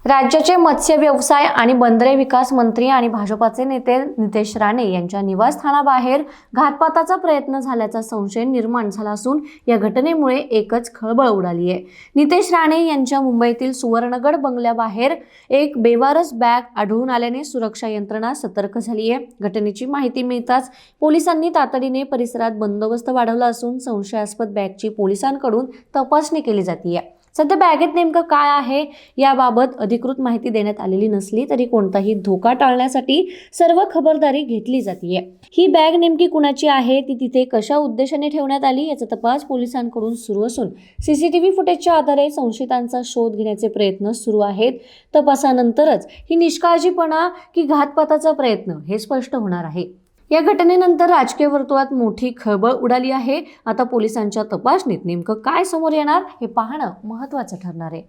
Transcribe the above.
राज्याचे मत्स्य व्यवसाय आणि बंदरे विकास मंत्री आणि भाजपाचे नेते नितेश राणे यांच्या निवासस्थानाबाहेर घातपाताचा प्रयत्न झाल्याचा संशय निर्माण झाला असून या घटनेमुळे एकच खळबळ उडाली आहे। नितेश राणे यांच्या मुंबईतील सुवर्णगड बंगल्याबाहेर एक बेवारस बॅग आढळून आल्याने सुरक्षा यंत्रणा सतर्क झाली आहे। घटनेची माहिती मिळताच पोलिसांनी तातडीने परिसरात बंदोबस्त वाढवला असून संशयास्पद बॅगची पोलिसांकडून तपासणी केली जाते। सध्या बॅगेत नेमकं काय आहे याबाबत अधिकृत माहिती देण्यात आलेली नसली तरी कोणताही धोका टाळण्यासाठी सर्व खबरदारी घेतली जाते। ही बॅग नेमकी कुणाची आहे, ती तिथे कशा उद्देशाने ठेवण्यात आली याचा तपास पोलिसांकडून सुरू असून सीसीटीव्ही फुटेजच्या आधारे संशयितांचा शोध घेण्याचे प्रयत्न सुरू आहेत। तपासानंतरच ही निष्काळजीपणा की घातपाताचा प्रयत्न हे स्पष्ट होणार आहे। या घटनेनंतर राजकीय वर्तुळात मोठी खळबळ उडाली आहे। आता पोलिसांच्या तपासणीत नेमकं काय समोर येणार हे पाहणं महत्त्वाचं ठरणार आहे।